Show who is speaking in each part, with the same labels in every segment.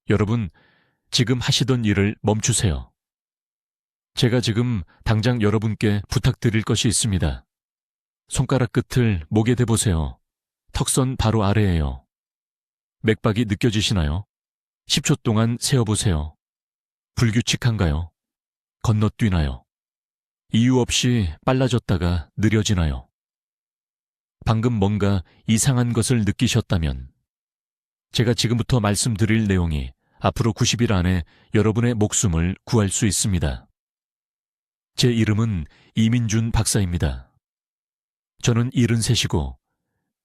Speaker 1: 여러분, 지금 하시던 일을 멈추세요. 제가 지금 당장 여러분께 부탁드릴 것이 있습니다. 손가락 끝을 목에 대보세요. 턱선 바로 아래에요. 맥박이 느껴지시나요? 10초 동안 세어보세요. 불규칙한가요? 건너뛰나요? 이유 없이 빨라졌다가 느려지나요? 방금 뭔가 이상한 것을 느끼셨다면 제가 지금부터 말씀드릴 내용이 앞으로 90일 안에 여러분의 목숨을 구할 수 있습니다. 제 이름은 이민준 박사입니다. 저는 73이고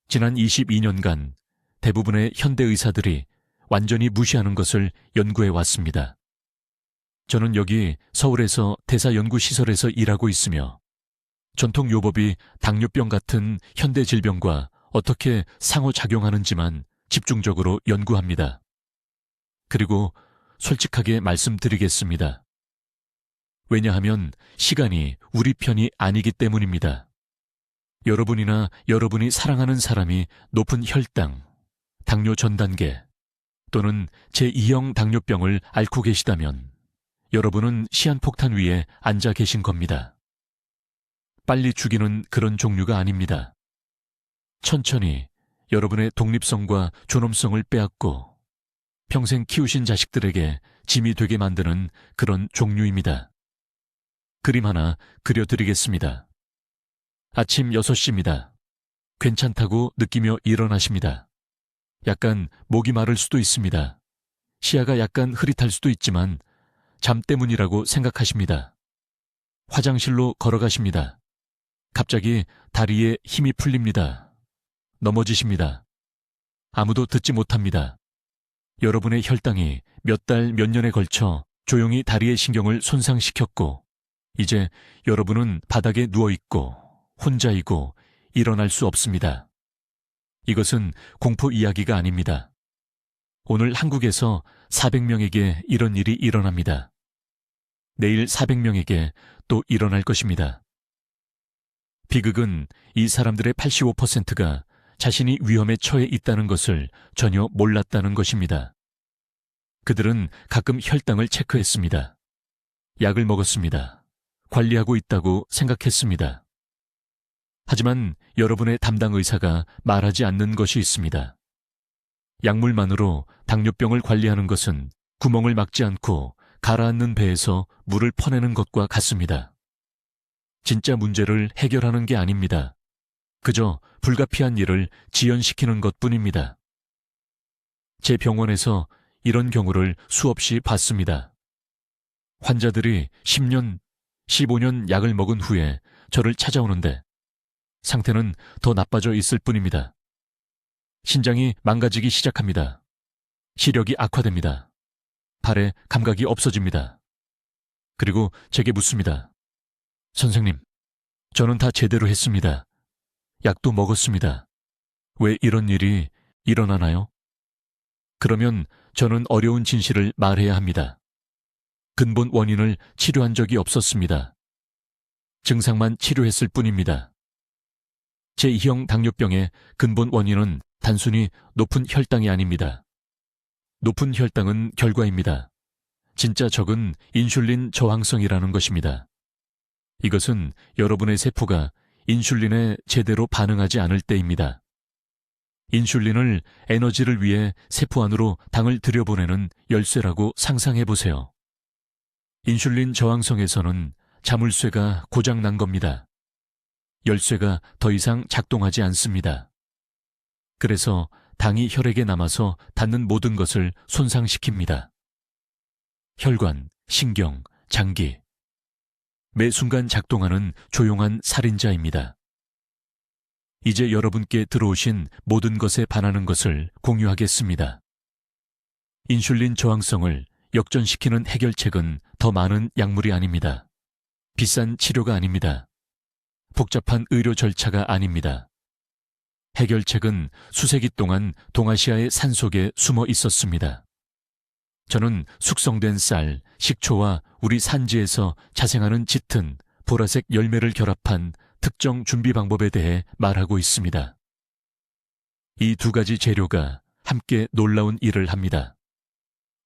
Speaker 1: 지난 22년간 대부분의 현대 의사들이 완전히 무시하는 것을 연구해 왔습니다. 저는 여기 서울에서 대사연구시설에서 일하고 있으며 전통요법이 당뇨병 같은 현대 질병과 어떻게 상호작용하는지만 집중적으로 연구합니다. 그리고 솔직하게 말씀드리겠습니다. 왜냐하면 시간이 우리 편이 아니기 때문입니다. 여러분이나 여러분이 사랑하는 사람이 높은 혈당, 당뇨 전 단계 또는 제2형 당뇨병을 앓고 계시다면 여러분은 시한폭탄 위에 앉아 계신 겁니다. 빨리 죽이는 그런 종류가 아닙니다. 천천히 여러분의 독립성과 존엄성을 빼앗고 평생 키우신 자식들에게 짐이 되게 만드는 그런 종류입니다. 그림 하나 그려드리겠습니다. 아침 6시입니다. 괜찮다고 느끼며 일어나십니다. 약간 목이 마를 수도 있습니다. 시야가 약간 흐릿할 수도 있지만 잠 때문이라고 생각하십니다. 화장실로 걸어가십니다. 갑자기 다리에 힘이 풀립니다. 넘어지십니다. 아무도 듣지 못합니다. 여러분의 혈당이 몇 달, 몇 년에 걸쳐 조용히 다리의 신경을 손상시켰고 이제 여러분은 바닥에 누워있고 혼자이고 일어날 수 없습니다. 이것은 공포 이야기가 아닙니다. 오늘 한국에서 400명에게 이런 일이 일어납니다. 내일 400명에게 또 일어날 것입니다. 비극은 이 사람들의 85%가 자신이 위험에 처해 있다는 것을 전혀 몰랐다는 것입니다. 그들은 가끔 혈당을 체크했습니다. 약을 먹었습니다. 관리하고 있다고 생각했습니다. 하지만 여러분의 담당 의사가 말하지 않는 것이 있습니다. 약물만으로 당뇨병을 관리하는 것은 구멍을 막지 않고 가라앉는 배에서 물을 퍼내는 것과 같습니다. 진짜 문제를 해결하는 게 아닙니다. 그저 불가피한 일을 지연시키는 것뿐입니다. 제 병원에서 이런 경우를 수없이 봤습니다. 환자들이 10년, 15년 약을 먹은 후에 저를 찾아오는데 상태는 더 나빠져 있을 뿐입니다. 신장이 망가지기 시작합니다. 시력이 악화됩니다. 발에 감각이 없어집니다. 그리고 제게 묻습니다. 선생님, 저는 다 제대로 했습니다. 약도 먹었습니다. 왜 이런 일이 일어나나요? 그러면 저는 어려운 진실을 말해야 합니다. 근본 원인을 치료한 적이 없었습니다. 증상만 치료했을 뿐입니다. 제2형 당뇨병의 근본 원인은 단순히 높은 혈당이 아닙니다. 높은 혈당은 결과입니다. 진짜 적은 인슐린 저항성이라는 것입니다. 이것은 여러분의 세포가 인슐린에 제대로 반응하지 않을 때입니다. 인슐린을 에너지를 위해 세포 안으로 당을 들여보내는 열쇠라고 상상해 보세요. 인슐린 저항성에서는 자물쇠가 고장난 겁니다. 열쇠가 더 이상 작동하지 않습니다. 그래서 당이 혈액에 남아서 닿는 모든 것을 손상시킵니다. 혈관, 신경, 장기. 매 순간 작동하는 조용한 살인자입니다. 이제 여러분께 들어오신 모든 것에 반하는 것을 공유하겠습니다. 인슐린 저항성을 역전시키는 해결책은 더 많은 약물이 아닙니다. 비싼 치료가 아닙니다. 복잡한 의료 절차가 아닙니다. 해결책은 수세기 동안 동아시아의 산속에 숨어 있었습니다. 저는 숙성된 쌀, 식초와 우리 산지에서 자생하는 짙은 보라색 열매를 결합한 특정 준비 방법에 대해 말하고 있습니다. 이 두 가지 재료가 함께 놀라운 일을 합니다.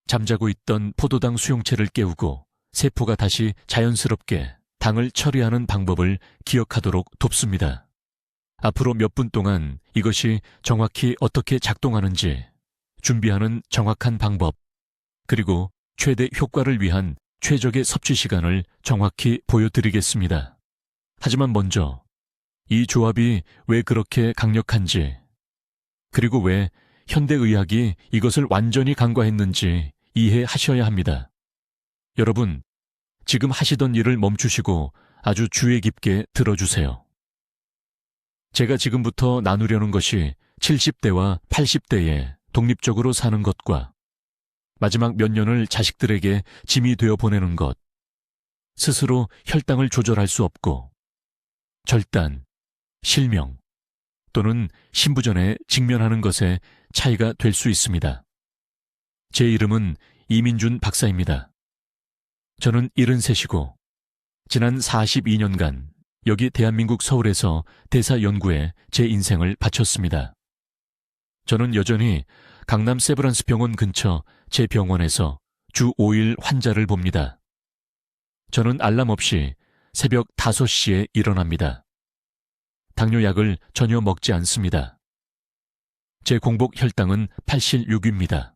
Speaker 1: 잠자고 있던 포도당 수용체를 깨우고 세포가 다시 자연스럽게 당을 처리하는 방법을 기억하도록 돕습니다. 앞으로 몇 분 동안 이것이 정확히 어떻게 작동하는지 준비하는 정확한 방법, 그리고 최대 효과를 위한 최적의 섭취 시간을 정확히 보여드리겠습니다. 하지만 먼저 이 조합이 왜 그렇게 강력한지, 그리고 왜 현대의학이 이것을 완전히 간과했는지 이해하셔야 합니다. 여러분, 지금 하시던 일을 멈추시고 아주 주의 깊게 들어주세요. 제가 지금부터 나누려는 것이 70대와 80대에 독립적으로 사는 것과 마지막 몇 년을 자식들에게 짐이 되어 보내는 것, 스스로 혈당을 조절할 수 없고 절단, 실명 또는 신부전에 직면하는 것에 차이가 될 수 있습니다. 제 이름은 이민준 박사입니다. 저는 73이고 지난 42년간 여기 대한민국 서울에서 대사 연구에 제 인생을 바쳤습니다. 저는 여전히 강남 세브란스 병원 근처 제 병원에서 주 5일 환자를 봅니다. 저는 알람 없이 새벽 5시에 일어납니다. 당뇨약을 전혀 먹지 않습니다. 제 공복 혈당은 86입니다.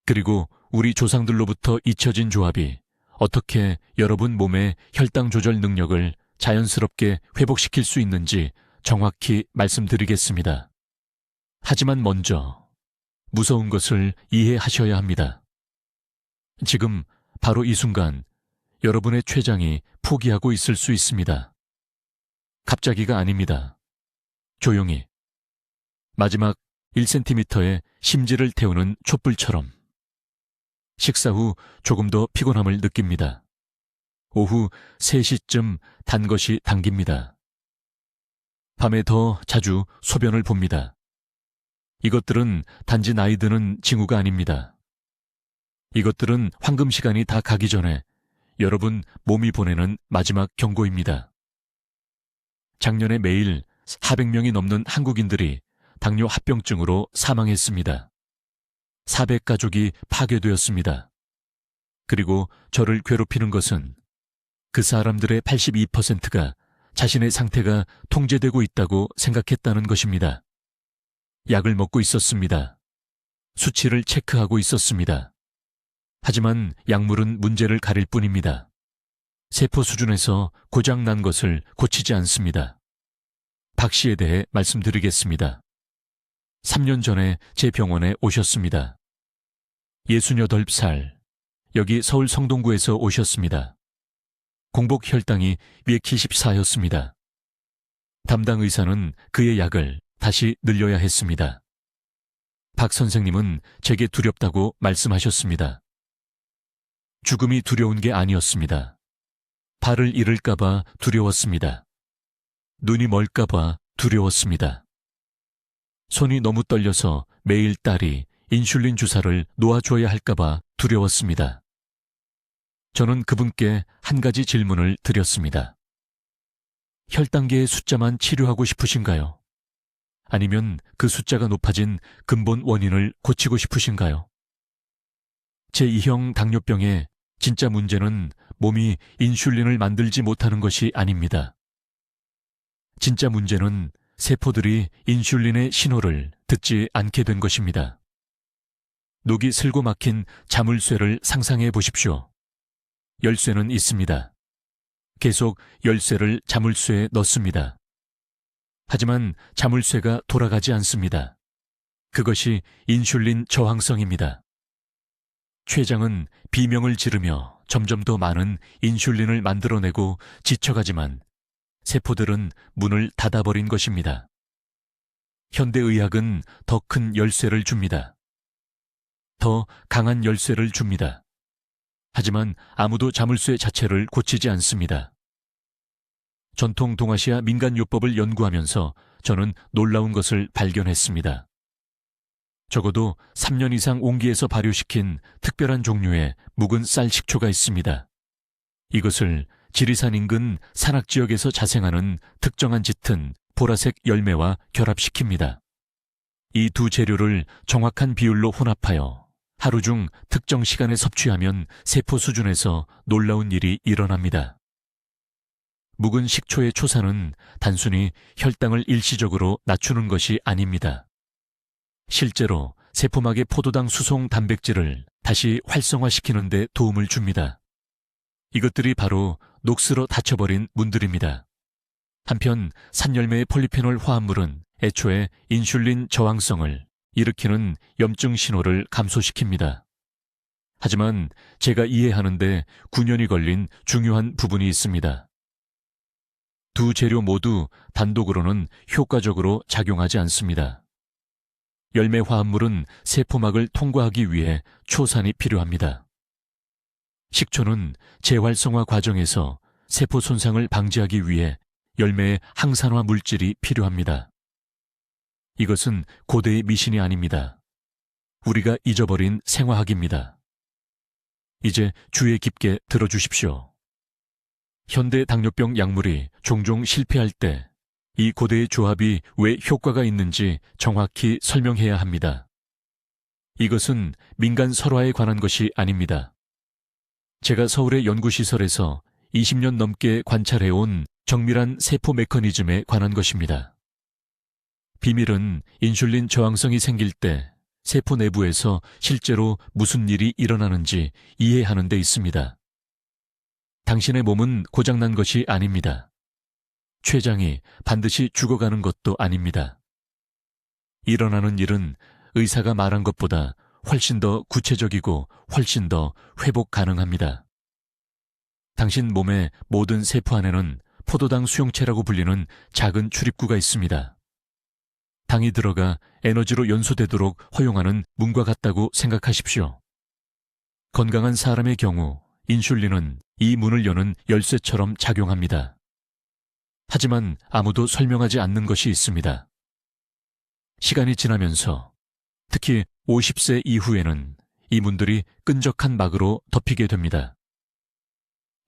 Speaker 1: 그리고 우리 조상들로부터 잊혀진 조합이 어떻게 여러분 몸의 혈당 조절 능력을 자연스럽게 회복시킬 수 있는지 정확히 말씀드리겠습니다. 하지만 먼저 무서운 것을 이해하셔야 합니다. 지금 바로 이 순간 여러분의 췌장이 포기하고 있을 수 있습니다. 갑자기가 아닙니다. 조용히. 마지막 1cm의 심지를 태우는 촛불처럼. 식사 후 조금 더 피곤함을 느낍니다. 오후 3시쯤 단 것이 당깁니다. 밤에 더 자주 소변을 봅니다. 이것들은 단지 나이 드는 징후가 아닙니다. 이것들은 황금 시간이 다 가기 전에 여러분 몸이 보내는 마지막 경고입니다. 작년에 매일 400명이 넘는 한국인들이 당뇨 합병증으로 사망했습니다. 400가족이 파괴되었습니다. 그리고 저를 괴롭히는 것은 그 사람들의 82%가 자신의 상태가 통제되고 있다고 생각했다는 것입니다. 약을 먹고 있었습니다. 수치를 체크하고 있었습니다. 하지만 약물은 문제를 가릴 뿐입니다. 세포 수준에서 고장난 것을 고치지 않습니다. 박 씨에 대해 말씀드리겠습니다. 3년 전에 제 병원에 오셨습니다. 68살, 여기 서울 성동구에서 오셨습니다. 공복 혈당이 214였습니다. 담당 의사는 그의 약을 다시 늘려야 했습니다. 박 선생님은 제게 두렵다고 말씀하셨습니다. 죽음이 두려운 게 아니었습니다. 발을 잃을까봐 두려웠습니다. 눈이 멀까봐 두려웠습니다. 손이 너무 떨려서 매일 딸이 인슐린 주사를 놓아줘야 할까봐 두려웠습니다. 저는 그분께 한 가지 질문을 드렸습니다. 혈당계의 숫자만 치료하고 싶으신가요? 아니면 그 숫자가 높아진 근본 원인을 고치고 싶으신가요? 제2형 당뇨병의 진짜 문제는 몸이 인슐린을 만들지 못하는 것이 아닙니다. 진짜 문제는 세포들이 인슐린의 신호를 듣지 않게 된 것입니다. 녹이 슬고 막힌 자물쇠를 상상해 보십시오. 열쇠는 있습니다. 계속 열쇠를 자물쇠에 넣습니다. 하지만 자물쇠가 돌아가지 않습니다. 그것이 인슐린 저항성입니다. 췌장은 비명을 지르며 점점 더 많은 인슐린을 만들어내고 지쳐가지만 세포들은 문을 닫아버린 것입니다. 현대의학은 더 큰 열쇠를 줍니다. 더 강한 열쇠를 줍니다. 하지만 아무도 자물쇠 자체를 고치지 않습니다. 전통 동아시아 민간요법을 연구하면서 저는 놀라운 것을 발견했습니다. 적어도 3년 이상 온기에서 발효시킨 특별한 종류의 묵은 쌀 식초가 있습니다. 이것을 지리산 인근 산악지역에서 자생하는 특정한 짙은 보라색 열매와 결합시킵니다. 이 두 재료를 정확한 비율로 혼합하여 하루 중 특정 시간에 섭취하면 세포 수준에서 놀라운 일이 일어납니다. 묵은 식초의 초사는 단순히 혈당을 일시적으로 낮추는 것이 아닙니다. 실제로 세포막의 포도당 수송 단백질을 다시 활성화시키는 데 도움을 줍니다. 이것들이 바로 녹슬어 닫혀버린 문들입니다. 한편 산열매의 폴리페놀 화합물은 애초에 인슐린 저항성을 일으키는 염증 신호를 감소시킵니다. 하지만 제가 이해하는데 9년이 걸린 중요한 부분이 있습니다. 두 재료 모두 단독으로는 효과적으로 작용하지 않습니다. 열매 화합물은 세포막을 통과하기 위해 초산이 필요합니다. 식초는 재활성화 과정에서 세포 손상을 방지하기 위해 열매의 항산화 물질이 필요합니다. 이것은 고대의 미신이 아닙니다. 우리가 잊어버린 생화학입니다. 이제 주의 깊게 들어주십시오. 현대 당뇨병 약물이 종종 실패할 때 이 고대의 조합이 왜 효과가 있는지 정확히 설명해야 합니다. 이것은 민간 설화에 관한 것이 아닙니다. 제가 서울의 연구시설에서 20년 넘게 관찰해온 정밀한 세포 메커니즘에 관한 것입니다. 비밀은 인슐린 저항성이 생길 때 세포 내부에서 실제로 무슨 일이 일어나는지 이해하는 데 있습니다. 당신의 몸은 고장난 것이 아닙니다. 췌장이 반드시 죽어가는 것도 아닙니다. 일어나는 일은 의사가 말한 것보다 훨씬 더 구체적이고 훨씬 더 회복 가능합니다. 당신 몸의 모든 세포 안에는 포도당 수용체라고 불리는 작은 출입구가 있습니다. 당이 들어가 에너지로 연소되도록 허용하는 문과 같다고 생각하십시오. 건강한 사람의 경우 인슐린은 이 문을 여는 열쇠처럼 작용합니다. 하지만 아무도 설명하지 않는 것이 있습니다. 시간이 지나면서 특히 50세 이후에는 이 문들이 끈적한 막으로 덮이게 됩니다.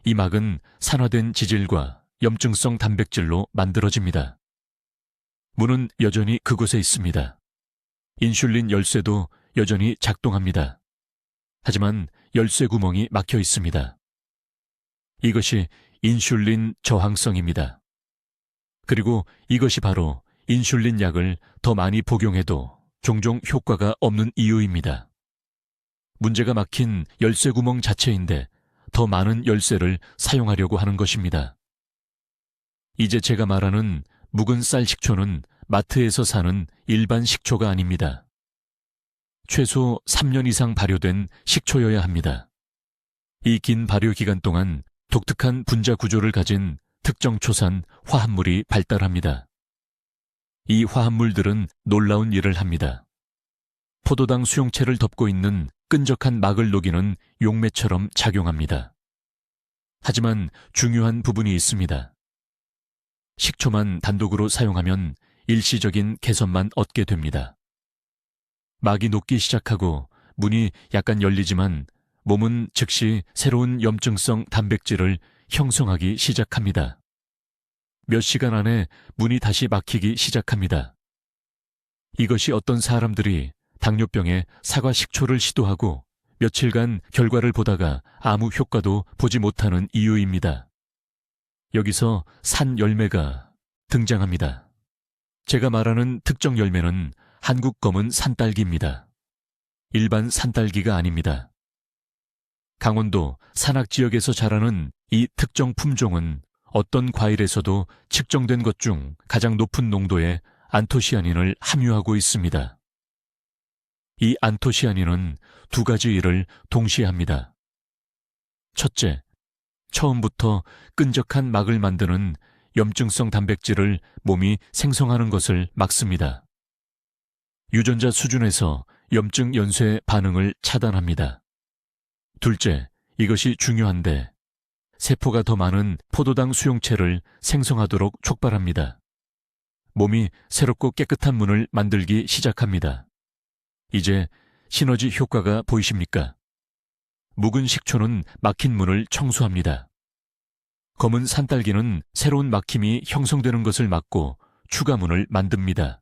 Speaker 1: 이 막은 산화된 지질과 염증성 단백질로 만들어집니다. 문은 여전히 그곳에 있습니다. 인슐린 열쇠도 여전히 작동합니다. 하지만 열쇠 구멍이 막혀 있습니다. 이것이 인슐린 저항성입니다. 그리고 이것이 바로 인슐린 약을 더 많이 복용해도 종종 효과가 없는 이유입니다. 문제가 막힌 열쇠 구멍 자체인데 더 많은 열쇠를 사용하려고 하는 것입니다. 이제 제가 말하는 묵은 쌀 식초는 마트에서 사는 일반 식초가 아닙니다. 최소 3년 이상 발효된 식초여야 합니다. 이 긴 발효 기간 동안 독특한 분자 구조를 가진 특정 초산 화합물이 발달합니다. 이 화합물들은 놀라운 일을 합니다. 포도당 수용체를 덮고 있는 끈적한 막을 녹이는 용매처럼 작용합니다. 하지만 중요한 부분이 있습니다. 식초만 단독으로 사용하면 일시적인 개선만 얻게 됩니다. 막이 녹기 시작하고 문이 약간 열리지만 몸은 즉시 새로운 염증성 단백질을 형성하기 시작합니다. 몇 시간 안에 문이 다시 막히기 시작합니다. 이것이 어떤 사람들이 당뇨병에 사과 식초를 시도하고 며칠간 결과를 보다가 아무 효과도 보지 못하는 이유입니다. 여기서 산 열매가 등장합니다. 제가 말하는 특정 열매는 한국 검은 산딸기입니다. 일반 산딸기가 아닙니다. 강원도 산악지역에서 자라는 이 특정 품종은 어떤 과일에서도 측정된 것 중 가장 높은 농도의 안토시아닌을 함유하고 있습니다. 이 안토시아닌은 두 가지 일을 동시에 합니다. 첫째, 처음부터 끈적한 막을 만드는 염증성 단백질을 몸이 생성하는 것을 막습니다. 유전자 수준에서 염증 연쇄 반응을 차단합니다. 둘째, 이것이 중요한데 세포가 더 많은 포도당 수용체를 생성하도록 촉발합니다. 몸이 새롭고 깨끗한 문을 만들기 시작합니다. 이제 시너지 효과가 보이십니까? 묵은 식초는 막힌 문을 청소합니다. 검은 산딸기는 새로운 막힘이 형성되는 것을 막고 추가 문을 만듭니다.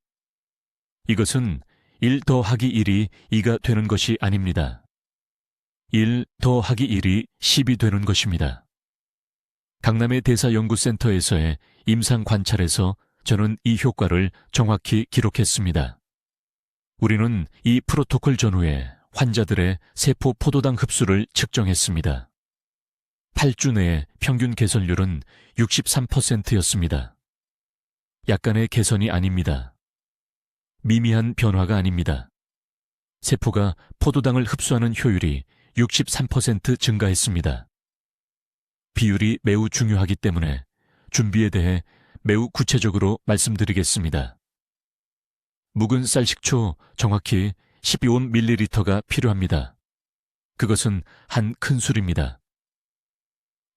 Speaker 1: 이것은 1 더하기 1이 2가 되는 것이 아닙니다. 1 더하기 1이 10이 되는 것입니다. 강남의 대사연구센터에서의 임상 관찰에서 저는 이 효과를 정확히 기록했습니다. 우리는 이 프로토콜 전후에 환자들의 세포 포도당 흡수를 측정했습니다. 8주 내에 평균 개선율은 63%였습니다. 약간의 개선이 아닙니다. 미미한 변화가 아닙니다. 세포가 포도당을 흡수하는 효율이 63% 증가했습니다. 비율이 매우 중요하기 때문에 준비에 대해 매우 구체적으로 말씀드리겠습니다. 묵은 쌀 식초 정확히 12ml가 필요합니다. 그것은 한 큰술입니다.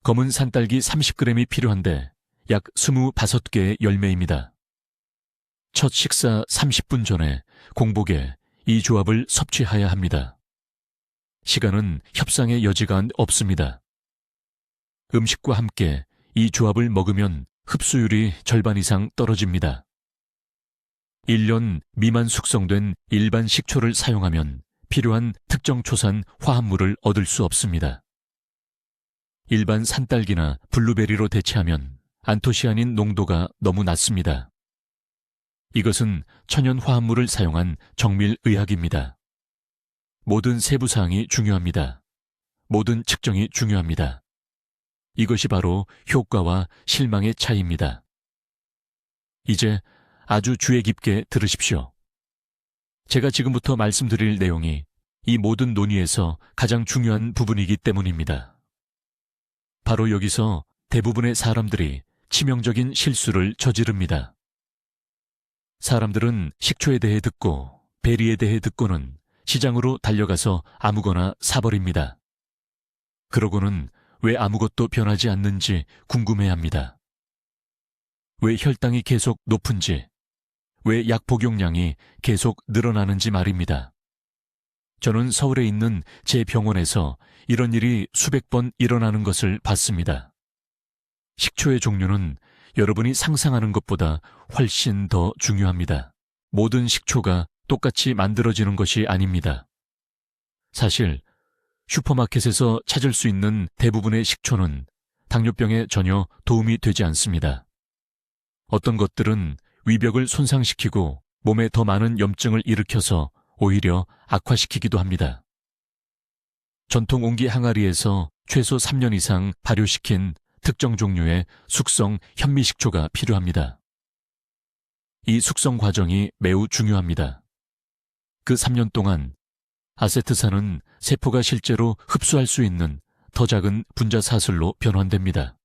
Speaker 1: 검은 산딸기 30g이 필요한데 약 25개의 열매입니다. 첫 식사 30분 전에 공복에 이 조합을 섭취해야 합니다. 시간은 협상의 여지가 없습니다. 음식과 함께 이 조합을 먹으면 흡수율이 절반 이상 떨어집니다. 1년 미만 숙성된 일반 식초를 사용하면 필요한 특정 초산 화합물을 얻을 수 없습니다. 일반 산딸기나 블루베리로 대체하면 안토시아닌 농도가 너무 낮습니다. 이것은 천연 화합물을 사용한 정밀의학입니다. 모든 세부사항이 중요합니다. 모든 측정이 중요합니다. 이것이 바로 효과와 실망의 차이입니다. 이제 아주 주의 깊게 들으십시오. 제가 지금부터 말씀드릴 내용이 이 모든 논의에서 가장 중요한 부분이기 때문입니다. 바로 여기서 대부분의 사람들이 치명적인 실수를 저지릅니다. 사람들은 식초에 대해 듣고 베리에 대해 듣고는 시장으로 달려가서 아무거나 사버립니다. 그러고는 왜 아무것도 변하지 않는지 궁금해합니다. 왜 혈당이 계속 높은지, 왜 약 복용량이 계속 늘어나는지 말입니다. 저는 서울에 있는 제 병원에서 이런 일이 수백 번 일어나는 것을 봤습니다. 식초의 종류는 여러분이 상상하는 것보다 훨씬 더 중요합니다. 모든 식초가 똑같이 만들어지는 것이 아닙니다. 사실 슈퍼마켓에서 찾을 수 있는 대부분의 식초는 당뇨병에 전혀 도움이 되지 않습니다. 어떤 것들은 위벽을 손상시키고 몸에 더 많은 염증을 일으켜서 오히려 악화시키기도 합니다. 전통 옹기 항아리에서 최소 3년 이상 발효시킨 특정 종류의 숙성 현미식초가 필요합니다. 이 숙성 과정이 매우 중요합니다. 그 3년 동안 아세트산은 세포가 실제로 흡수할 수 있는 더 작은 분자 사슬로 변환됩니다.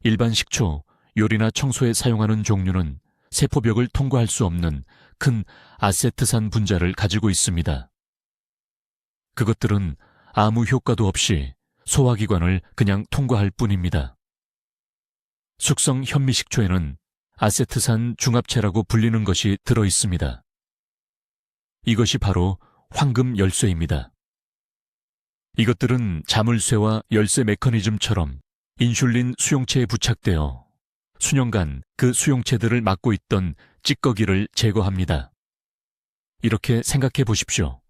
Speaker 1: 일반 식초, 요리나 청소에 사용하는 종류는 세포벽을 통과할 수 없는 큰 아세트산 분자를 가지고 있습니다. 그것들은 아무 효과도 없이 소화기관을 그냥 통과할 뿐입니다. 숙성 현미식초에는 아세트산 중합체라고 불리는 것이 들어 있습니다. 이것이 바로 황금 열쇠입니다. 이것들은 자물쇠와 열쇠 메커니즘처럼 인슐린 수용체에 부착되어 수년간 그 수용체들을 막고 있던 찌꺼기를 제거합니다. 이렇게 생각해 보십시오.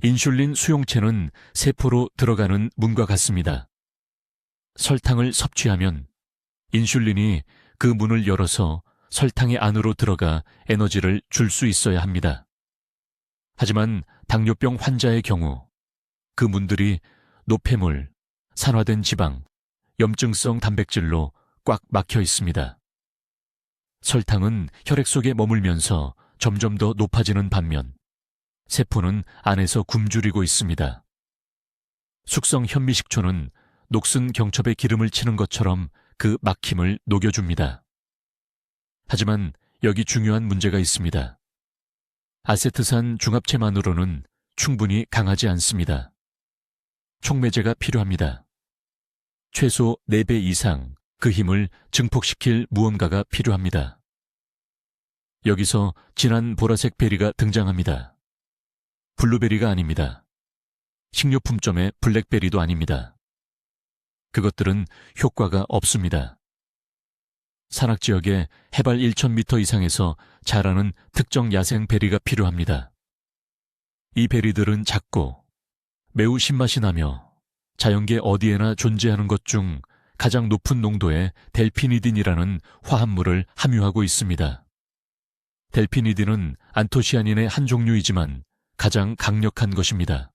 Speaker 1: 인슐린 수용체는 세포로 들어가는 문과 같습니다. 설탕을 섭취하면 인슐린이 그 문을 열어서 설탕의 안으로 들어가 에너지를 줄 수 있어야 합니다. 하지만 당뇨병 환자의 경우 그 문들이 노폐물, 산화된 지방, 염증성 단백질로 꽉 막혀 있습니다. 설탕은 혈액 속에 머물면서 점점 더 높아지는 반면 세포는 안에서 굶주리고 있습니다. 숙성 현미식초는 녹슨 경첩에 기름을 치는 것처럼 그 막힘을 녹여줍니다. 하지만 여기 중요한 문제가 있습니다. 아세트산 중합체만으로는 충분히 강하지 않습니다. 촉매제가 필요합니다. 최소 4배 이상 그 힘을 증폭시킬 무언가가 필요합니다. 여기서 진한 보라색 베리가 등장합니다. 블루베리가 아닙니다. 식료품점의 블랙베리도 아닙니다. 그것들은 효과가 없습니다. 산악지역에 해발 1,000m 이상에서 자라는 특정 야생 베리가 필요합니다. 이 베리들은 작고 매우 신맛이 나며 자연계 어디에나 존재하는 것 중 가장 높은 농도의 델피니딘이라는 화합물을 함유하고 있습니다. 델피니딘은 안토시아닌의 한 종류이지만 가장 강력한 것입니다.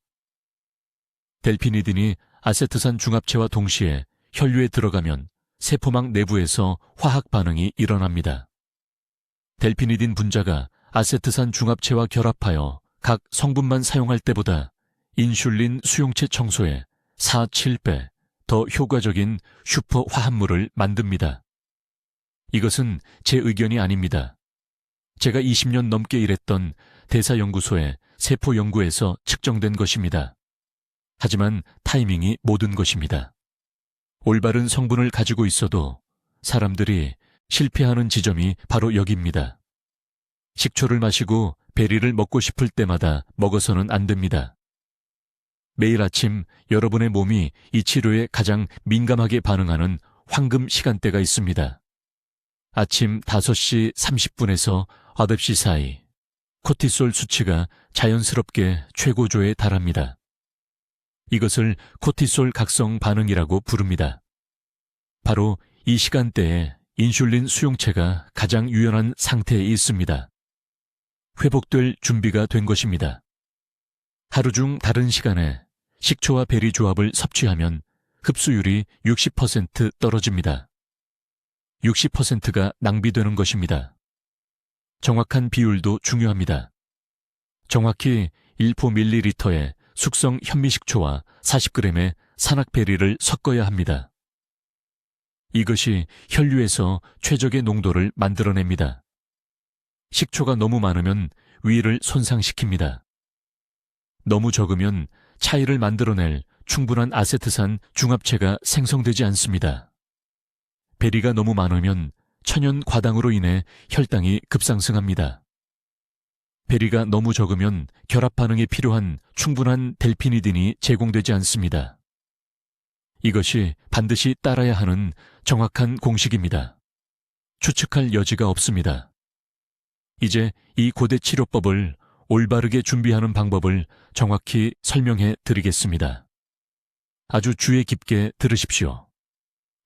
Speaker 1: 델피니딘이 아세트산 중합체와 동시에 혈류에 들어가면 세포막 내부에서 화학 반응이 일어납니다. 델피니딘 분자가 아세트산 중합체와 결합하여 각 성분만 사용할 때보다 인슐린 수용체 청소에 4-7배 더 효과적인 슈퍼 화합물을 만듭니다. 이것은 제 의견이 아닙니다. 제가 20년 넘게 일했던 대사연구소의 세포연구에서 측정된 것입니다. 하지만 타이밍이 모든 것입니다. 올바른 성분을 가지고 있어도 사람들이 실패하는 지점이 바로 여기입니다. 식초를 마시고 베리를 먹고 싶을 때마다 먹어서는 안 됩니다. 매일 아침 여러분의 몸이 이 치료에 가장 민감하게 반응하는 황금 시간대가 있습니다. 아침 5시 30분에서 9시 사이 코티솔 수치가 자연스럽게 최고조에 달합니다. 이것을 코티솔 각성 반응이라고 부릅니다. 바로 이 시간대에 인슐린 수용체가 가장 유연한 상태에 있습니다. 회복될 준비가 된 것입니다. 하루 중 다른 시간에 식초와 베리 조합을 섭취하면 흡수율이 60% 떨어집니다. 60%가 낭비되는 것입니다. 정확한 비율도 중요합니다. 정확히 1포ml에 숙성 현미식초와 40g의 산악베리를 섞어야 합니다. 이것이 혈류에서 최적의 농도를 만들어냅니다. 식초가 너무 많으면 위를 손상시킵니다. 너무 적으면 차이를 만들어낼 충분한 아세트산 중합체가 생성되지 않습니다. 베리가 너무 많으면 천연 과당으로 인해 혈당이 급상승합니다. 베리가 너무 적으면 결합 반응에 필요한 충분한 델피니딘이 제공되지 않습니다. 이것이 반드시 따라야 하는 정확한 공식입니다. 추측할 여지가 없습니다. 이제 이 고대 치료법을 올바르게 준비하는 방법을 정확히 설명해 드리겠습니다. 아주 주의 깊게 들으십시오.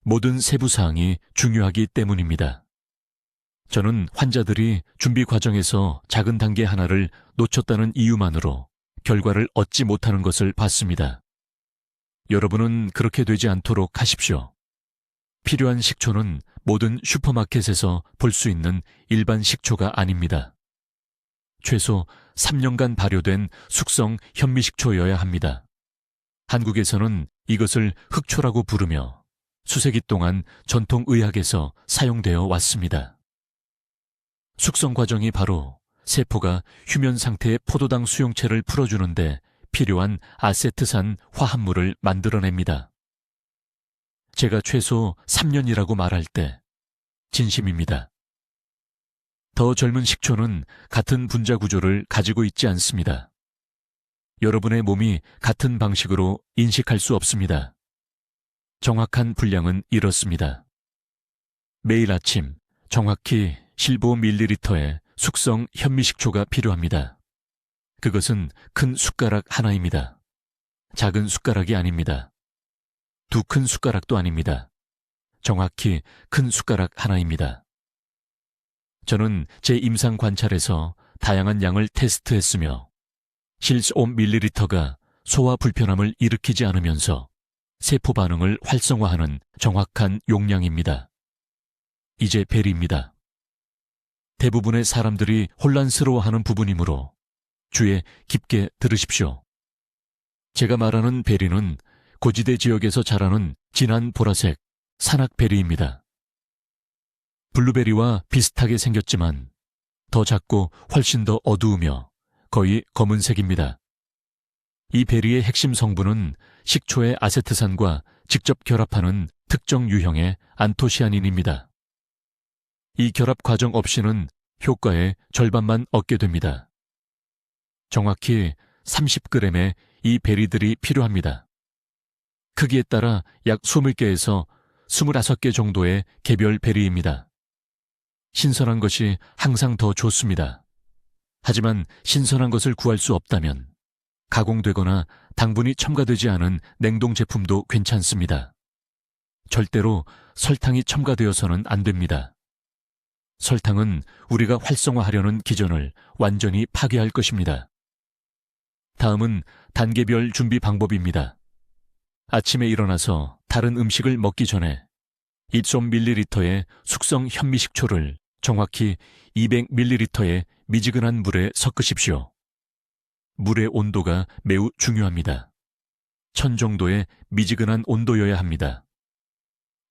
Speaker 1: 모든 세부 사항이 중요하기 때문입니다. 저는 환자들이 준비 과정에서 작은 단계 하나를 놓쳤다는 이유만으로 결과를 얻지 못하는 것을 봤습니다. 여러분은 그렇게 되지 않도록 하십시오. 필요한 식초는 모든 슈퍼마켓에서 볼 수 있는 일반 식초가 아닙니다. 최소 3년간 발효된 숙성 현미식초여야 합니다. 한국에서는 이것을 흑초라고 부르며 수세기 동안 전통의학에서 사용되어 왔습니다. 숙성 과정이 바로 세포가 휴면 상태의 포도당 수용체를 풀어주는데 필요한 아세트산 화합물을 만들어냅니다. 제가 최소 3년이라고 말할 때 진심입니다. 더 젊은 식초는 같은 분자 구조를 가지고 있지 않습니다. 여러분의 몸이 같은 방식으로 인식할 수 없습니다. 정확한 분량은 이렇습니다. 매일 아침 정확히 15ml의 숙성 현미식초가 필요합니다. 그것은 큰 숟가락 하나입니다. 작은 숟가락이 아닙니다. 두 큰 숟가락도 아닙니다. 정확히 큰 숟가락 하나입니다. 저는 제 임상 관찰에서 다양한 양을 테스트했으며 실제 5ml가 소화 불편함을 일으키지 않으면서 세포 반응을 활성화하는 정확한 용량입니다. 이제 베리입니다. 대부분의 사람들이 혼란스러워하는 부분이므로 주의 깊게 들으십시오. 제가 말하는 베리는 고지대 지역에서 자라는 진한 보라색 산악베리입니다. 블루베리와 비슷하게 생겼지만 더 작고 훨씬 더 어두우며 거의 검은색입니다. 이 베리의 핵심 성분은 식초의 아세트산과 직접 결합하는 특정 유형의 안토시아닌입니다. 이 결합 과정 없이는 효과의 절반만 얻게 됩니다. 정확히 30g의 이 베리들이 필요합니다. 크기에 따라 약 20개에서 29개 정도의 개별 베리입니다. 신선한 것이 항상 더 좋습니다. 하지만 신선한 것을 구할 수 없다면 가공되거나 당분이 첨가되지 않은 냉동 제품도 괜찮습니다. 절대로 설탕이 첨가되어서는 안 됩니다. 설탕은 우리가 활성화하려는 기전을 완전히 파괴할 것입니다. 다음은 단계별 준비 방법입니다. 아침에 일어나서 다른 음식을 먹기 전에 1.ml의 숙성 현미식초를 정확히 200ml의 미지근한 물에 섞으십시오. 물의 온도가 매우 중요합니다. 1000 정도의 미지근한 온도여야 합니다.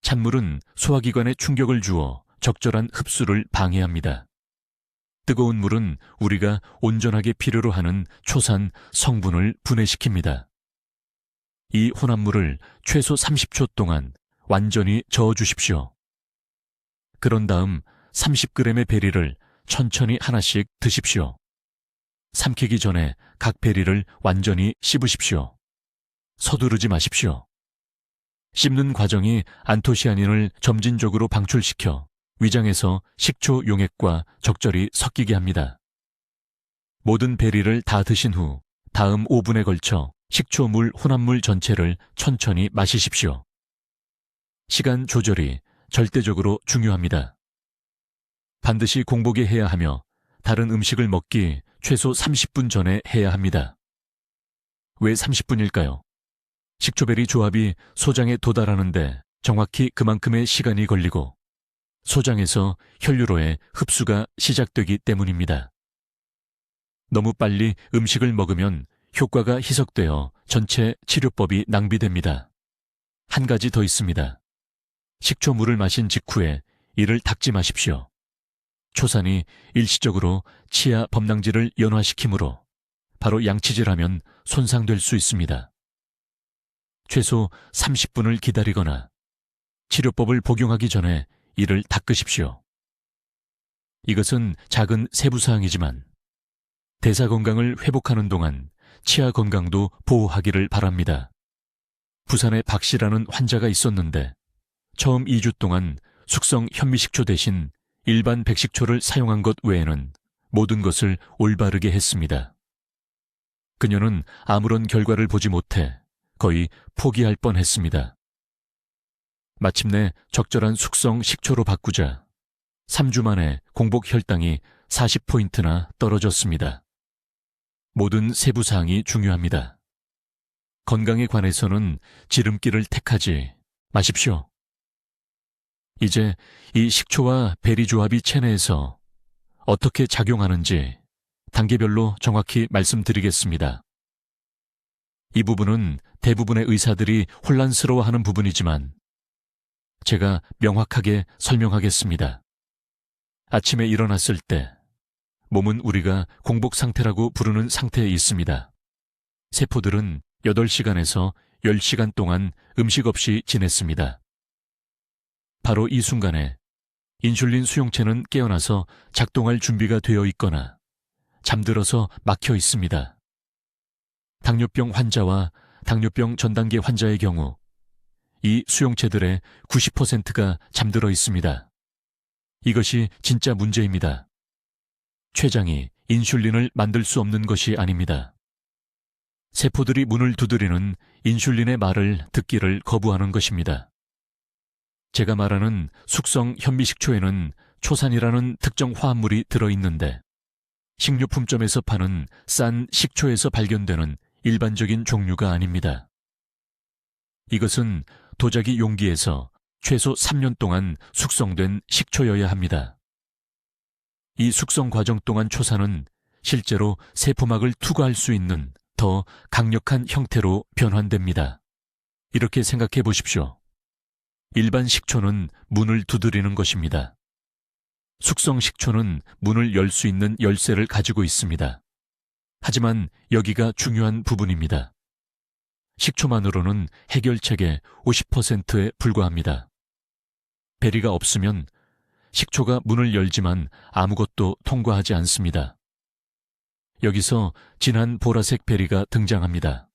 Speaker 1: 찬물은 소화기관에 충격을 주어 적절한 흡수를 방해합니다. 뜨거운 물은 우리가 온전하게 필요로 하는 초산 성분을 분해시킵니다. 이 혼합물을 최소 30초 동안 완전히 저어주십시오. 그런 다음 30g의 베리를 천천히 하나씩 드십시오. 삼키기 전에 각 베리를 완전히 씹으십시오. 서두르지 마십시오. 씹는 과정이 안토시아닌을 점진적으로 방출시켜 위장에서 식초 용액과 적절히 섞이게 합니다. 모든 베리를 다 드신 후 다음 5분에 걸쳐 식초물 혼합물 전체를 천천히 마시십시오. 시간 조절이 절대적으로 중요합니다. 반드시 공복에 해야 하며 다른 음식을 먹기 최소 30분 전에 해야 합니다. 왜 30분일까요? 식초베리 조합이 소장에 도달하는데 정확히 그만큼의 시간이 걸리고 소장에서 혈류로의 흡수가 시작되기 때문입니다. 너무 빨리 음식을 먹으면 효과가 희석되어 전체 치료법이 낭비됩니다. 한 가지 더 있습니다. 식초물을 마신 직후에 이를 닦지 마십시오. 초산이 일시적으로 치아 범랑질을 연화시키므로 바로 양치질하면 손상될 수 있습니다. 최소 30분을 기다리거나 치료법을 복용하기 전에 이를 닦으십시오. 이것은 작은 세부사항이지만 대사 건강을 회복하는 동안 치아 건강도 보호하기를 바랍니다. 부산에 박 씨라는 환자가 있었는데 처음 2주 동안 숙성 현미식초 대신 일반 백식초를 사용한 것 외에는 모든 것을 올바르게 했습니다. 그녀는 아무런 결과를 보지 못해 거의 포기할 뻔했습니다. 마침내 적절한 숙성 식초로 바꾸자 3주 만에 공복 혈당이 40포인트나 떨어졌습니다. 모든 세부사항이 중요합니다. 건강에 관해서는 지름길을 택하지 마십시오. 이제 이 식초와 베리 조합이 체내에서 어떻게 작용하는지 단계별로 정확히 말씀드리겠습니다. 이 부분은 대부분의 의사들이 혼란스러워하는 부분이지만 제가 명확하게 설명하겠습니다. 아침에 일어났을 때 몸은 우리가 공복 상태라고 부르는 상태에 있습니다. 세포들은 8시간에서 10시간 동안 음식 없이 지냈습니다. 바로 이 순간에 인슐린 수용체는 깨어나서 작동할 준비가 되어 있거나 잠들어서 막혀 있습니다. 당뇨병 환자와 당뇨병 전단계 환자의 경우 이 수용체들의 90%가 잠들어 있습니다. 이것이 진짜 문제입니다. 췌장이 인슐린을 만들 수 없는 것이 아닙니다. 세포들이 문을 두드리는 인슐린의 말을 듣기를 거부하는 것입니다. 제가 말하는 숙성 현미식초에는 초산이라는 특정 화합물이 들어있는데 식료품점에서 파는 싼 식초에서 발견되는 일반적인 종류가 아닙니다. 이것은 도자기 용기에서 최소 3년 동안 숙성된 식초여야 합니다. 이 숙성 과정 동안 초산은 실제로 세포막을 투과할 수 있는 더 강력한 형태로 변환됩니다. 이렇게 생각해 보십시오. 일반 식초는 문을 두드리는 것입니다. 숙성 식초는 문을 열 수 있는 열쇠를 가지고 있습니다. 하지만 여기가 중요한 부분입니다. 식초만으로는 해결책의 50%에 불과합니다. 베리가 없으면 식초가 문을 열지만 아무것도 통과하지 않습니다. 여기서 진한 보라색 베리가 등장합니다.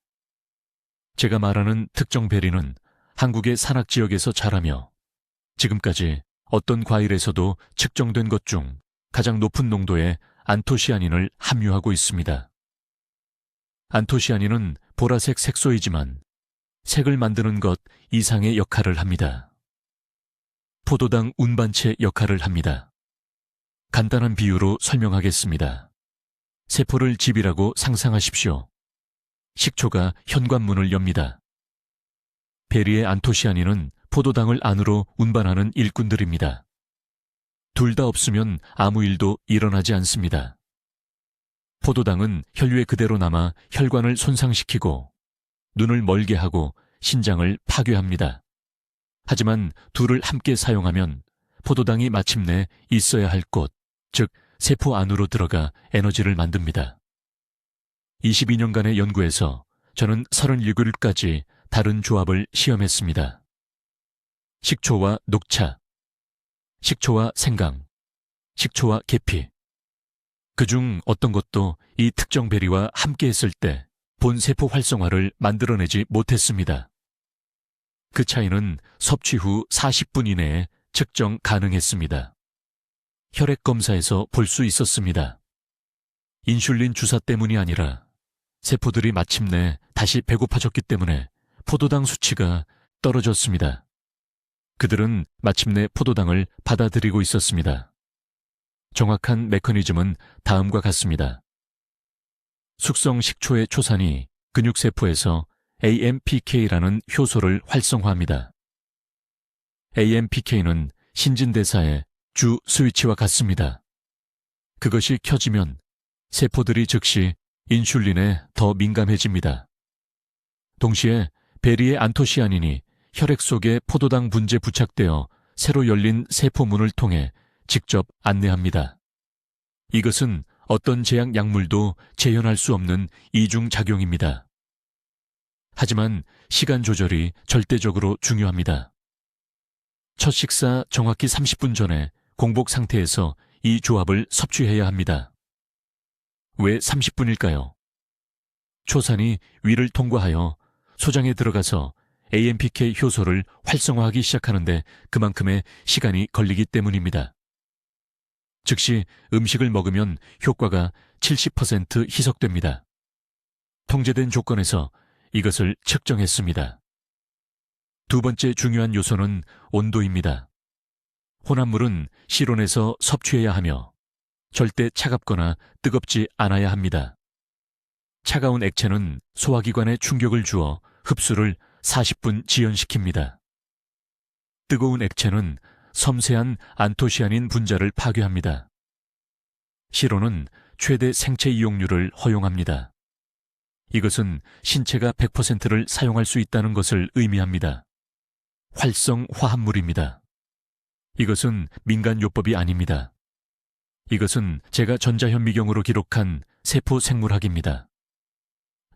Speaker 1: 제가 말하는 특정 베리는 한국의 산악 지역에서 자라며 지금까지 어떤 과일에서도 측정된 것 중 가장 높은 농도의 안토시아닌을 함유하고 있습니다. 안토시아닌은 보라색 색소이지만 색을 만드는 것 이상의 역할을 합니다. 포도당 운반체 역할을 합니다. 간단한 비유로 설명하겠습니다. 세포를 집이라고 상상하십시오. 식초가 현관문을 엽니다. 베리의 안토시아닌은 포도당을 안으로 운반하는 일꾼들입니다. 둘 다 없으면 아무 일도 일어나지 않습니다. 포도당은 혈류에 그대로 남아 혈관을 손상시키고 눈을 멀게 하고 신장을 파괴합니다. 하지만 둘을 함께 사용하면 포도당이 마침내 있어야 할 곳, 즉 세포 안으로 들어가 에너지를 만듭니다. 22년간의 연구에서 저는 37가지 다른 조합을 시험했습니다. 식초와 녹차, 식초와 생강, 식초와 계피. 그중 어떤 것도 이 특정 베리와 함께 했을 때 본 세포 활성화를 만들어내지 못했습니다. 그 차이는 섭취 후 40분 이내에 측정 가능했습니다. 혈액 검사에서 볼 수 있었습니다. 인슐린 주사 때문이 아니라 세포들이 마침내 다시 배고파졌기 때문에 포도당 수치가 떨어졌습니다. 그들은 마침내 포도당을 받아들이고 있었습니다. 정확한 메커니즘은 다음과 같습니다. 숙성 식초의 초산이 근육세포에서 AMPK라는 효소를 활성화합니다. AMPK는 신진대사의 주 스위치와 같습니다. 그것이 켜지면 세포들이 즉시 인슐린에 더 민감해집니다. 동시에 베리의 안토시아닌이 혈액 속에 포도당 분재에 부착되어 새로 열린 세포문을 통해 직접 안내합니다. 이것은 어떤 제약 약물도 재현할 수 없는 이중작용입니다. 하지만 시간 조절이 절대적으로 중요합니다. 첫 식사 정확히 30분 전에 공복 상태에서 이 조합을 섭취해야 합니다. 왜 30분일까요? 초산이 위를 통과하여 소장에 들어가서 AMPK 효소를 활성화하기 시작하는데 그만큼의 시간이 걸리기 때문입니다. 즉시 음식을 먹으면 효과가 70% 희석됩니다. 통제된 조건에서 이것을 측정했습니다. 두 번째 중요한 요소는 온도입니다. 혼합물은 실온에서 섭취해야 하며 절대 차갑거나 뜨겁지 않아야 합니다. 차가운 액체는 소화기관에 충격을 주어 흡수를 40분 지연시킵니다. 뜨거운 액체는 섬세한 안토시아닌 분자를 파괴합니다. 실온은 최대 생체 이용률을 허용합니다. 이것은 신체가 100%를 사용할 수 있다는 것을 의미합니다. 활성 화합물입니다. 이것은 민간요법이 아닙니다. 이것은 제가 전자현미경으로 기록한 세포 생물학입니다.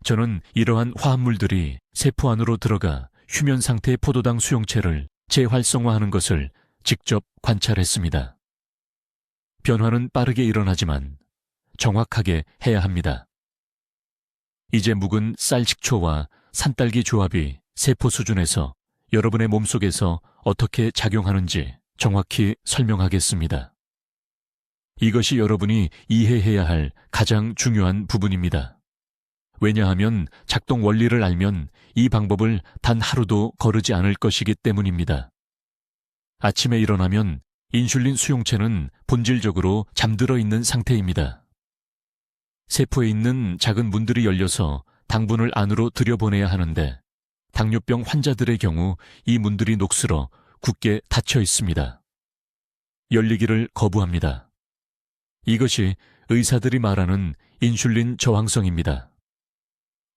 Speaker 1: 저는 이러한 화합물들이 세포 안으로 들어가 휴면 상태의 포도당 수용체를 재활성화하는 것을 직접 관찰했습니다. 변화는 빠르게 일어나지만 정확하게 해야 합니다. 이제 묵은 쌀식초와 산딸기 조합이 세포 수준에서 여러분의 몸속에서 어떻게 작용하는지 정확히 설명하겠습니다. 이것이 여러분이 이해해야 할 가장 중요한 부분입니다. 왜냐하면 작동 원리를 알면 이 방법을 단 하루도 거르지 않을 것이기 때문입니다. 아침에 일어나면 인슐린 수용체는 본질적으로 잠들어 있는 상태입니다. 세포에 있는 작은 문들이 열려서 당분을 안으로 들여보내야 하는데 당뇨병 환자들의 경우 이 문들이 녹슬어 굳게 닫혀 있습니다. 열리기를 거부합니다. 이것이 의사들이 말하는 인슐린 저항성입니다.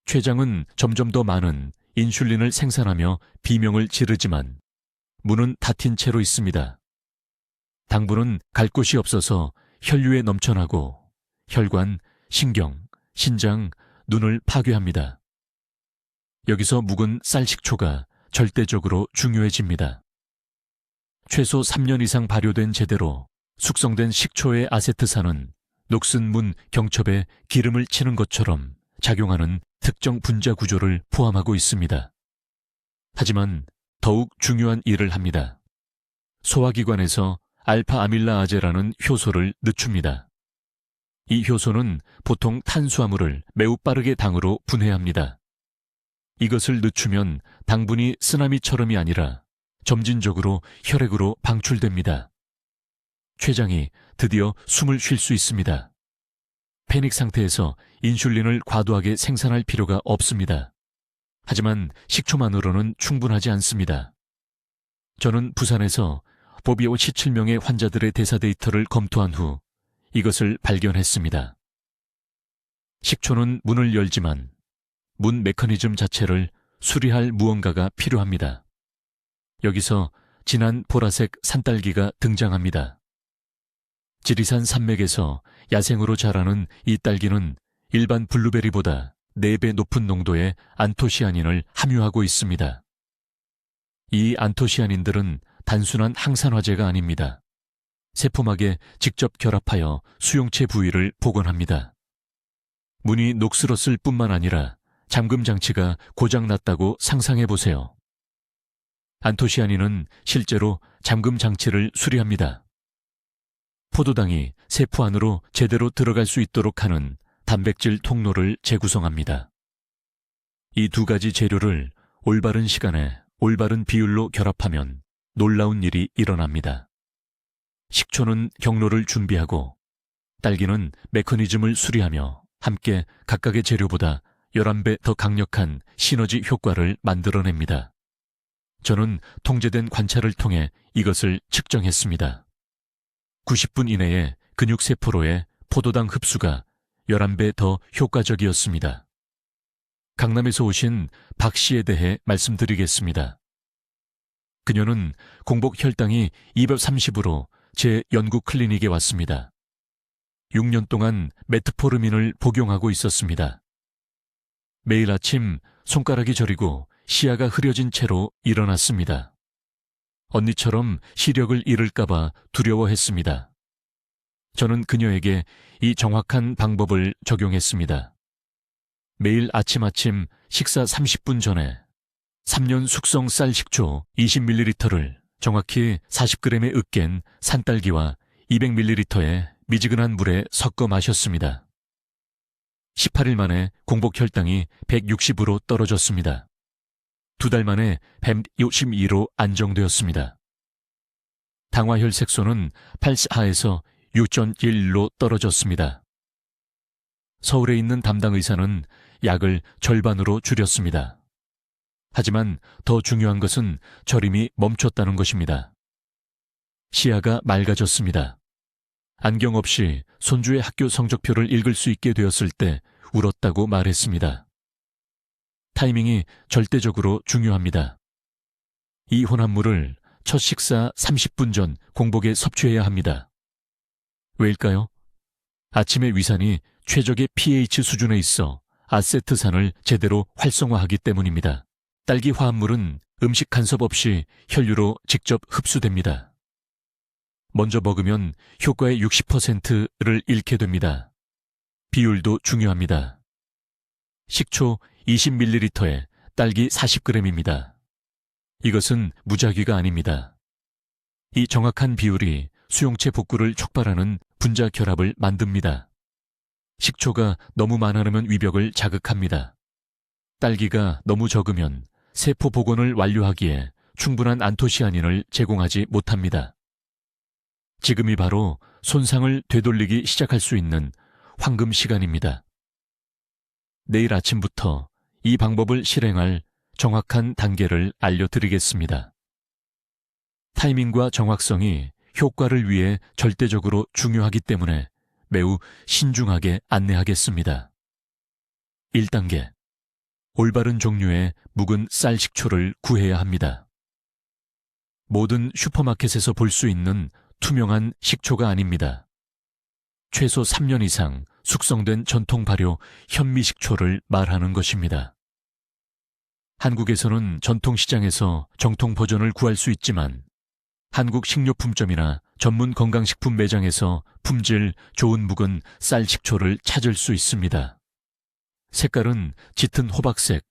Speaker 1: 췌장은 점점 더 많은 인슐린을 생산하며 비명을 지르지만 문은 닫힌 채로 있습니다. 당분은 갈 곳이 없어서 혈류에 넘쳐나고 혈관, 신경, 신장, 눈을 파괴합니다. 여기서 묵은 쌀식초가 절대적으로 중요해집니다. 최소 3년 이상 발효된 제대로 숙성된 식초의 아세트산은 녹슨 문 경첩에 기름을 치는 것처럼 작용하는 특정 분자 구조를 포함하고 있습니다. 하지만 더욱 중요한 일을 합니다. 소화기관에서 알파 아밀라아제라는 효소를 늦춥니다. 이 효소는 보통 탄수화물을 매우 빠르게 당으로 분해합니다. 이것을 늦추면 당분이 쓰나미처럼이 아니라 점진적으로 혈액으로 방출됩니다. 췌장이 드디어 숨을 쉴 수 있습니다. 패닉 상태에서 인슐린을 과도하게 생산할 필요가 없습니다. 하지만 식초만으로는 충분하지 않습니다. 저는 부산에서 보비오 17명의 환자들의 대사 데이터를 검토한 후 이것을 발견했습니다. 식초는 문을 열지만 문 메커니즘 자체를 수리할 무언가가 필요합니다. 여기서 진한 보라색 산딸기가 등장합니다. 지리산 산맥에서 야생으로 자라는 이 딸기는 일반 블루베리보다 4배 높은 농도의 안토시아닌을 함유하고 있습니다. 이 안토시아닌들은 단순한 항산화제가 아닙니다. 세포막에 직접 결합하여 수용체 부위를 복원합니다. 문이 녹슬었을 뿐만 아니라 잠금 장치가 고장났다고 상상해 보세요. 안토시아닌은 실제로 잠금 장치를 수리합니다. 포도당이 세포 안으로 제대로 들어갈 수 있도록 하는 단백질 통로를 재구성합니다. 이 두 가지 재료를 올바른 시간에 올바른 비율로 결합하면 놀라운 일이 일어납니다. 식초는 경로를 준비하고 딸기는 메커니즘을 수리하며 함께 각각의 재료보다 11배 더 강력한 시너지 효과를 만들어냅니다. 저는 통제된 관찰을 통해 이것을 측정했습니다. 90분 이내에 근육세포로의 포도당 흡수가 11배 더 효과적이었습니다. 강남에서 오신 박 씨에 대해 말씀드리겠습니다. 그녀는 공복 혈당이 230으로 제 연구 클리닉에 왔습니다. 6년 동안 메트포르민을 복용하고 있었습니다. 매일 아침 손가락이 저리고 시야가 흐려진 채로 일어났습니다. 언니처럼 시력을 잃을까봐 두려워했습니다. 저는 그녀에게 이 정확한 방법을 적용했습니다. 매일 아침 식사 30분 전에 3년 숙성 쌀 식초 20ml를 정확히 40g의 으깬 산딸기와 200ml의 미지근한 물에 섞어 마셨습니다. 18일 만에 공복 혈당이 160으로 떨어졌습니다. 2달 만에 162로 안정되었습니다. 당화혈색소는 84에서 6.1로 떨어졌습니다. 서울에 있는 담당 의사는 약을 절반으로 줄였습니다. 하지만 더 중요한 것은 저림이 멈췄다는 것입니다. 시야가 맑아졌습니다. 안경 없이 손주의 학교 성적표를 읽을 수 있게 되었을 때 울었다고 말했습니다. 타이밍이 절대적으로 중요합니다. 이 혼합물을 첫 식사 30분 전 공복에 섭취해야 합니다. 왜일까요? 아침의 위산이 최적의 pH 수준에 있어 아세트산을 제대로 활성화하기 때문입니다. 딸기 화합물은 음식 간섭 없이 혈류로 직접 흡수됩니다. 먼저 먹으면 효과의 60%를 잃게 됩니다. 비율도 중요합니다. 식초 20ml에 딸기 40g입니다. 이것은 무작위가 아닙니다. 이 정확한 비율이 수용체 복구를 촉발하는 분자 결합을 만듭니다. 식초가 너무 많으면 위벽을 자극합니다. 딸기가 너무 적으면 세포 복원을 완료하기에 충분한 안토시아닌을 제공하지 못합니다. 지금이 바로 손상을 되돌리기 시작할 수 있는 황금 시간입니다. 내일 아침부터 이 방법을 실행할 정확한 단계를 알려드리겠습니다. 타이밍과 정확성이 효과를 위해 절대적으로 중요하기 때문에 매우 신중하게 안내하겠습니다. 1단계. 올바른 종류의 묵은 쌀 식초를 구해야 합니다. 모든 슈퍼마켓에서 볼 수 있는 투명한 식초가 아닙니다. 최소 3년 이상 숙성된 전통 발효 현미식초를 말하는 것입니다. 한국에서는 전통시장에서 정통 버전을 구할 수 있지만 한국식료품점이나 전문 건강식품 매장에서 품질 좋은 묵은 쌀 식초를 찾을 수 있습니다. 색깔은 짙은 호박색,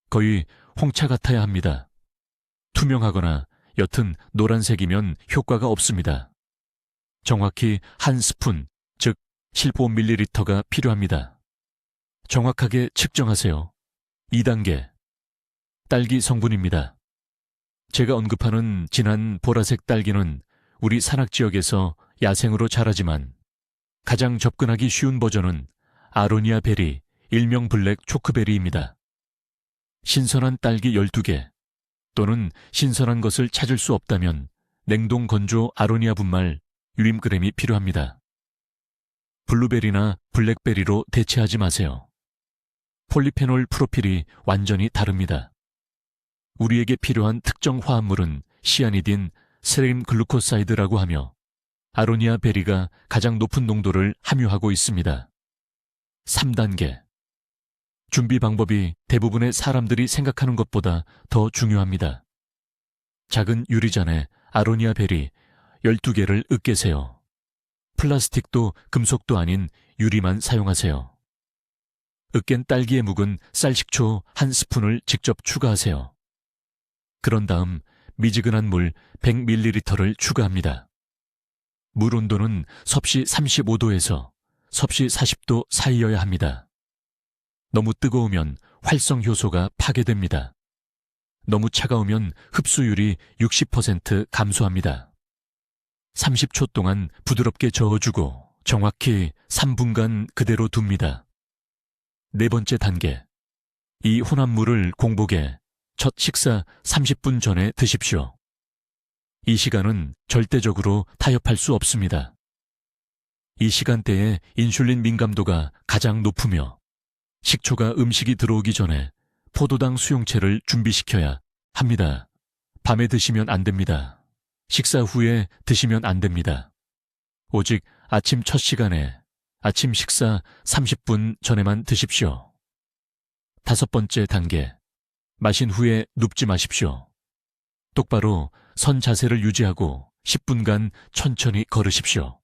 Speaker 1: 거의 홍차 같아야 합니다. 투명하거나 옅은 노란색이면 효과가 없습니다. 정확히 한 스푼, 즉 15ml가 필요합니다. 정확하게 측정하세요. 2단계. 딸기 성분입니다. 제가 언급하는 진한 보라색 딸기는 우리 산악지역에서 야생으로 자라지만 가장 접근하기 쉬운 버전은 아로니아 베리, 일명 블랙 초크베리입니다. 신선한 딸기 12개 또는 신선한 것을 찾을 수 없다면 냉동 건조 아로니아 분말 6g이 필요합니다. 블루베리나 블랙베리로 대체하지 마세요. 폴리페놀 프로필이 완전히 다릅니다. 우리에게 필요한 특정 화합물은 시아니딘, 세린 글루코사이드라고 하며 아로니아 베리가 가장 높은 농도를 함유하고 있습니다. 3단계. 준비 방법이 대부분의 사람들이 생각하는 것보다 더 중요합니다. 작은 유리잔에 아로니아 베리 12개를 으깨세요. 플라스틱도 금속도 아닌 유리만 사용하세요. 으깬 딸기에 묵은 쌀식초 1스푼을 직접 추가하세요. 그런 다음 미지근한 물 100ml를 추가합니다. 물 온도는 섭씨 35도에서 섭씨 40도 사이여야 합니다. 너무 뜨거우면 활성 효소가 파괴됩니다. 너무 차가우면 흡수율이 60% 감소합니다. 30초 동안 부드럽게 저어주고 정확히 3분간 그대로 둡니다. 네 번째 단계. 이 혼합물을 공복에 첫 식사 30분 전에 드십시오. 이 시간은 절대적으로 타협할 수 없습니다. 이 시간대에 인슐린 민감도가 가장 높으며 식초가 음식이 들어오기 전에 포도당 수용체를 준비시켜야 합니다. 밤에 드시면 안 됩니다. 식사 후에 드시면 안 됩니다. 오직 아침 첫 시간에 아침 식사 30분 전에만 드십시오. 5번째 단계. 마신 후에 눕지 마십시오. 똑바로 선 자세를 유지하고 10분간 천천히 걸으십시오.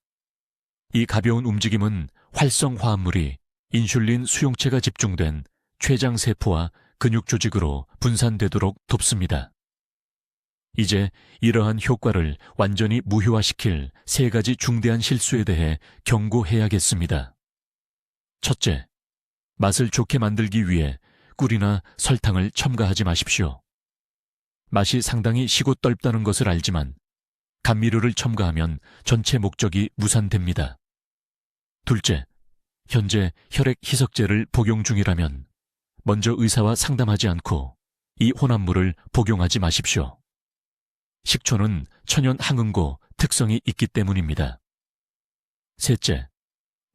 Speaker 1: 이 가벼운 움직임은 활성 화합물이 인슐린 수용체가 집중된 췌장세포와 근육 조직으로 분산되도록 돕습니다. 이제 이러한 효과를 완전히 무효화시킬 3가지 중대한 실수에 대해 경고해야겠습니다. 첫째, 맛을 좋게 만들기 위해 꿀이나 설탕을 첨가하지 마십시오. 맛이 상당히 시고 떫다는 것을 알지만 감미료를 첨가하면 전체 목적이 무산됩니다. 둘째, 현재 혈액 희석제를 복용 중이라면 먼저 의사와 상담하지 않고 이 혼합물을 복용하지 마십시오. 식초는 천연 항응고 특성이 있기 때문입니다. 셋째,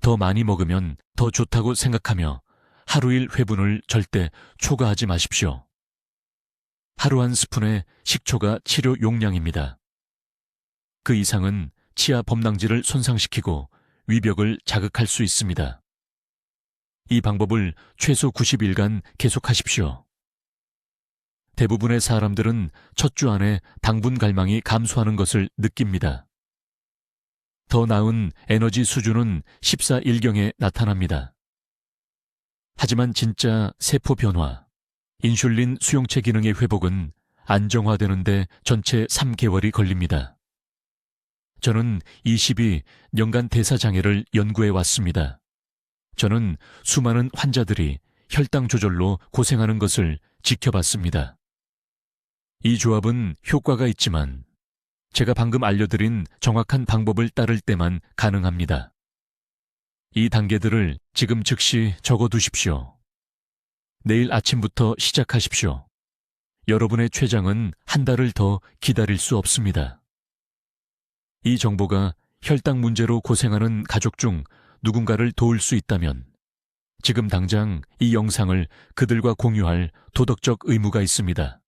Speaker 1: 더 많이 먹으면 더 좋다고 생각하며 하루일 회분을 절대 초과하지 마십시오. 하루 1스푼의 식초가 치료 용량입니다. 그 이상은 치아 범낭지를 손상시키고 위벽을 자극할 수 있습니다. 이 방법을 최소 90일간 계속하십시오. 대부분의 사람들은 첫 주 안에 당분 갈망이 감소하는 것을 느낍니다. 더 나은 에너지 수준은 14일경에 나타납니다. 하지만 진짜 세포 변화, 인슐린 수용체 기능의 회복은 안정화되는데 전체 3개월이 걸립니다. 저는 22년간 대사장애를 연구해 왔습니다. 저는 수많은 환자들이 혈당 조절로 고생하는 것을 지켜봤습니다. 이 조합은 효과가 있지만 제가 방금 알려드린 정확한 방법을 따를 때만 가능합니다. 이 단계들을 지금 즉시 적어두십시오. 내일 아침부터 시작하십시오. 여러분의 췌장은 한 달을 더 기다릴 수 없습니다. 이 정보가 혈당 문제로 고생하는 가족 중 누군가를 도울 수 있다면 지금 당장 이 영상을 그들과 공유할 도덕적 의무가 있습니다.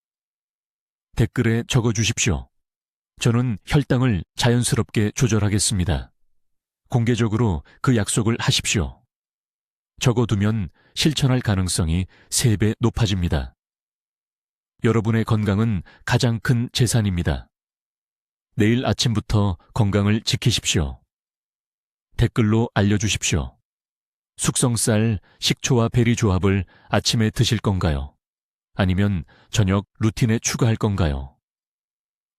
Speaker 1: 댓글에 적어주십시오. 저는 혈당을 자연스럽게 조절하겠습니다. 공개적으로 그 약속을 하십시오. 적어두면 실천할 가능성이 3배 높아집니다. 여러분의 건강은 가장 큰 재산입니다. 내일 아침부터 건강을 지키십시오. 댓글로 알려주십시오. 숙성쌀, 식초와 베리 조합을 아침에 드실 건가요? 아니면 저녁 루틴에 추가할 건가요?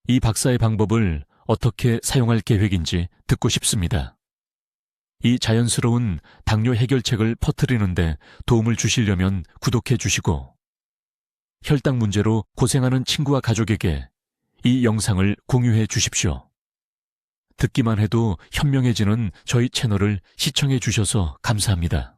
Speaker 1: 이 박사의 방법을 어떻게 사용할 계획인지 듣고 싶습니다. 이 자연스러운 당뇨 해결책을 퍼뜨리는데 도움을 주시려면 구독해 주시고, 혈당 문제로 고생하는 친구와 가족에게 이 영상을 공유해 주십시오. 듣기만 해도 현명해지는 저희 채널을 시청해 주셔서 감사합니다.